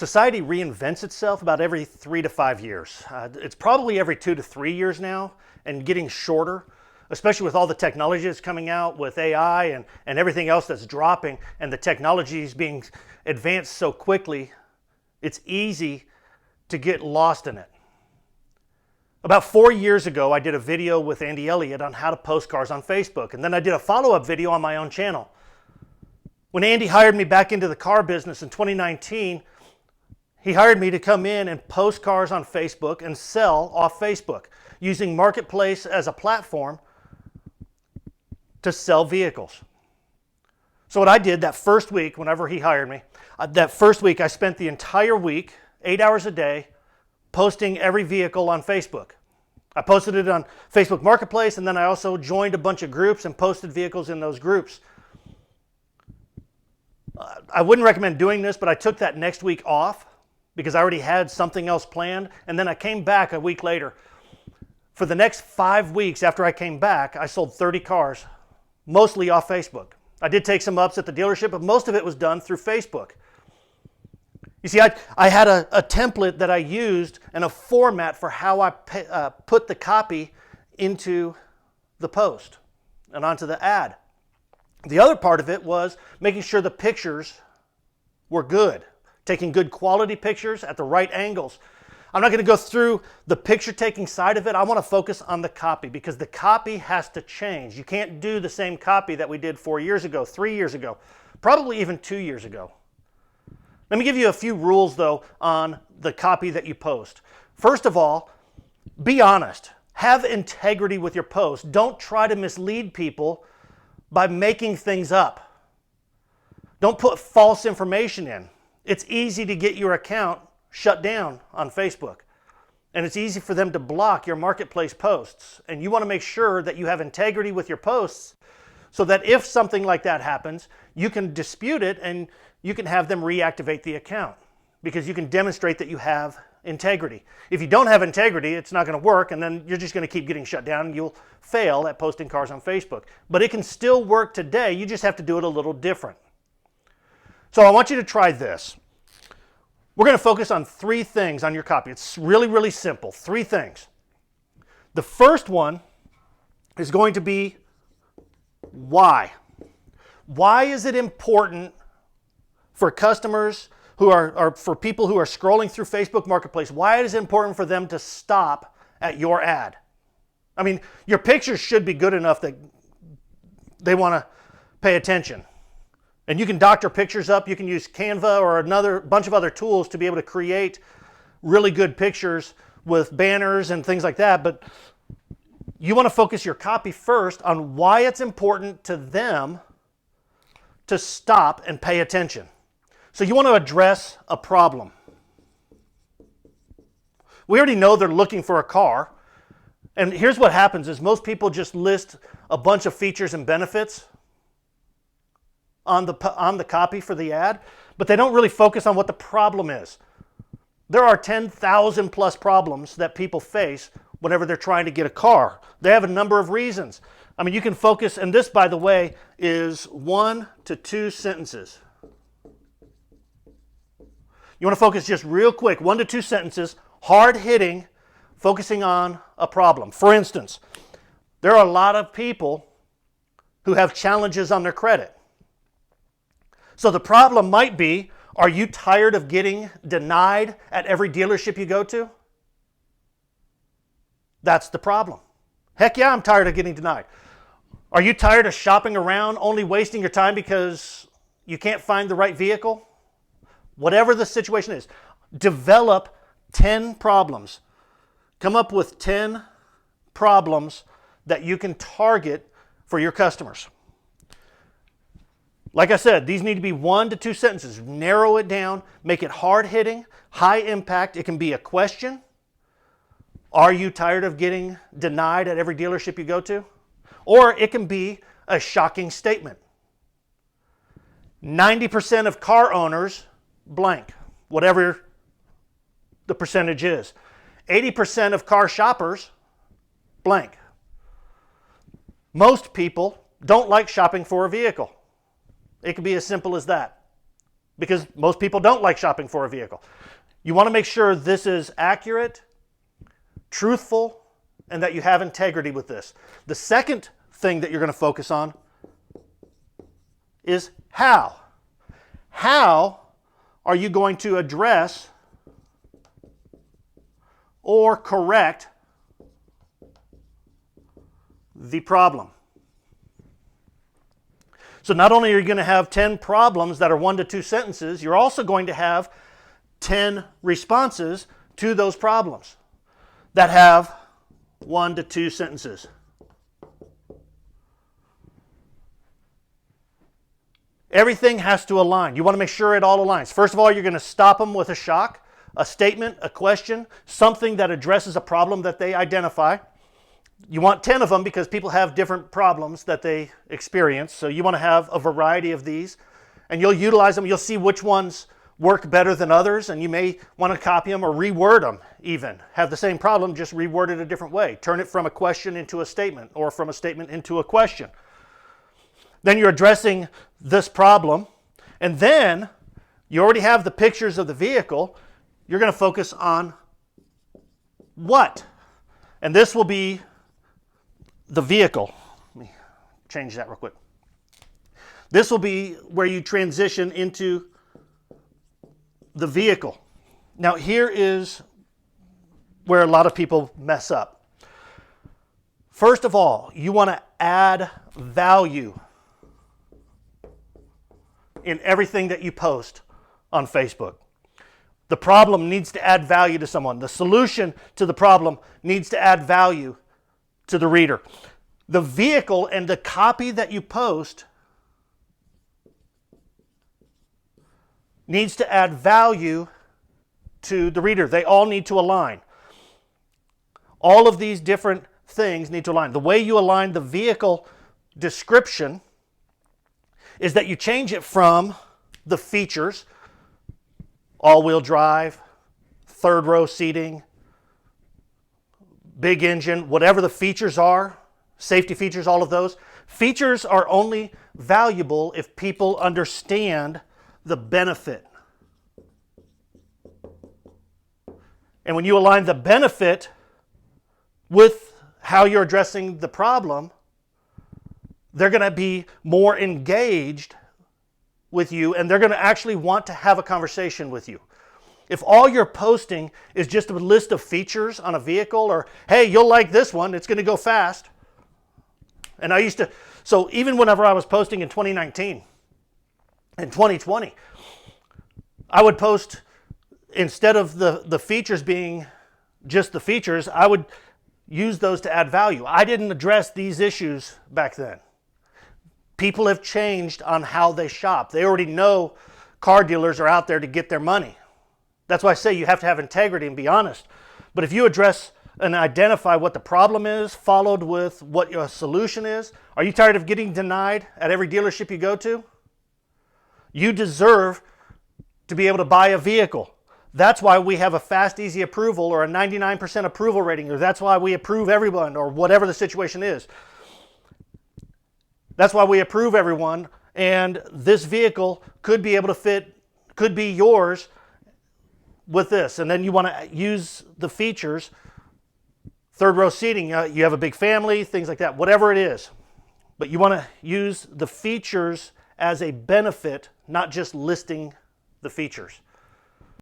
Society reinvents itself about every 3 to 5 years. It's probably every 2 to 3 years now and getting shorter, especially with all the technology that's coming out with AI and everything else that's dropping, and the technology is being advanced so quickly, it's easy to get lost in it. About 4 years ago, I did a video with Andy Elliott on how to post cars on Facebook, and then I did a follow-up video on my own channel. When Andy hired me back into the car business in 2019, he hired me to come in and post cars on Facebook and sell off Facebook, using Marketplace as a platform to sell vehicles. So what I did that first week, whenever he hired me, that first week I spent the entire week, 8 hours a day, posting every vehicle on Facebook. I posted it on Facebook Marketplace, and then I also joined a bunch of groups and posted vehicles in those groups. I wouldn't recommend doing this, but I took that next week off because I already had something else planned, and then I came back a week later. For the next 5 weeks after I came back, I sold 30 cars, mostly off Facebook. I did take some ups at the dealership, but most of it was done through Facebook. You see, I had a template that I used and a format for how I put the copy into the post and onto the ad. The other part of it was making sure the pictures were good, taking good quality pictures at the right angles. I'm not going to go through the picture taking side of it. I want to focus on the copy because the copy has to change. You can't do the same copy that we did 4 years ago, 3 years ago, probably even 2 years ago. Let me give you a few rules, though, on the copy that you post. First of all, be honest. Have integrity with your post. Don't try to mislead people by making things up. Don't put false information in. It's easy to get your account shut down on Facebook, and it's easy for them to block your marketplace posts. And you want to make sure that you have integrity with your posts so that if something like that happens, you can dispute it and you can have them reactivate the account because you can demonstrate that you have integrity. If you don't have integrity, it's not going to work, and then you're just going to keep getting shut down and you'll fail at posting cars on Facebook. But it can still work today. You just have to do it a little different. So I want you to try this. We're going to focus on 3 things on your copy. It's really, really simple. 3 things. The first one is going to be why. Why is it important for customers who are for people who are scrolling through Facebook Marketplace? Why is it important for them to stop at your ad? I mean, your pictures should be good enough that they want to pay attention. And you can doctor pictures up. You can use Canva or another bunch of other tools to be able to create really good pictures with banners and things like that. But you want to focus your copy first on why it's important to them to stop and pay attention. So you want to address a problem. We already know they're looking for a car. And here's what happens is most people just list a bunch of features and benefits on the copy for the ad, but they don't really focus on what the problem is. There are 10,000 plus problems that people face whenever they're trying to get a car. They have a number of reasons. I mean, you can focus, and this, by the way, is 1 to 2 sentences. You want to focus just real quick, 1 to 2 sentences, hard hitting, focusing on a problem. For instance, there are a lot of people who have challenges on their credit. So the problem might be, are you tired of getting denied at every dealership you go to? That's the problem. Heck yeah, I'm tired of getting denied. Are you tired of shopping around, only wasting your time because you can't find the right vehicle? Whatever the situation is, develop 10 problems. Come up with 10 problems that you can target for your customers. Like I said, these need to be 1 to 2 sentences. Narrow it down, make it hard-hitting, high impact. It can be a question. Are you tired of getting denied at every dealership you go to? Or it can be a shocking statement. 90% of car owners blank, whatever the percentage is. 80% of car shoppers blank. Most people don't like shopping for a vehicle. It could be as simple as that. because most people don't like shopping for a vehicle. You want to make sure this is accurate, truthful, and that you have integrity with this. The second thing that you're going to focus on is how. How are you going to address or correct the problem? So not only are you going to have 10 problems that are 1 to 2 sentences, you're also going to have 10 responses to those problems that have 1 to 2 sentences. Everything has to align. You want to make sure it all aligns. First of all, you're going to stop them with a shock, a statement, a question, something that addresses a problem that they identify. You want 10 of them because people have different problems that they experience. So you want to have a variety of these, and you'll utilize them. You'll see which ones work better than others, and you may want to copy them or reword them even. Have the same problem, just reword it a different way. Turn it from a question into a statement, or from a statement into a question. Then you're addressing this problem, and then you already have the pictures of the vehicle. You're going to focus on what? And this will be the vehicle. Let me change that real quick. This will be where you transition into the vehicle. Now here is where a lot of people mess up. First of all, you want to add value in everything that you post on Facebook. The problem needs to add value to someone. The solution to the problem needs to add value to the reader. The vehicle and the copy that you post needs to add value to the reader. They all need to align. All of these different things need to align. The way you align the vehicle description is that you change it from the features, all-wheel drive, third row seating, big engine, whatever the features are, safety features, all of those. Features are only valuable if people understand the benefit. And when you align the benefit with how you're addressing the problem, they're going to be more engaged with you, and they're going to actually want to have a conversation with you. If all you're posting is just a list of features on a vehicle, or, hey, you'll like this one, it's going to go fast. And I used to, so even whenever I was posting in 2019 and 2020, I would post, instead of the features being just the features, I would use those to add value. I didn't address these issues back then. People have changed on how they shop. They already know car dealers are out there to get their money. That's why I say you have to have integrity and be honest. But if you address and identify what the problem is, followed with what your solution is, are you tired of getting denied at every dealership you go to? You deserve to be able to buy a vehicle. That's why we have a fast, easy approval, or a 99% approval rating, or that's why we approve everyone, or whatever the situation is. That's why we approve everyone, and this vehicle could be able to fit, could be yours with this. And then you want to use the features, third row seating, you have a big family, things like that, whatever it is. But you want to use the features as a benefit, not just listing the features.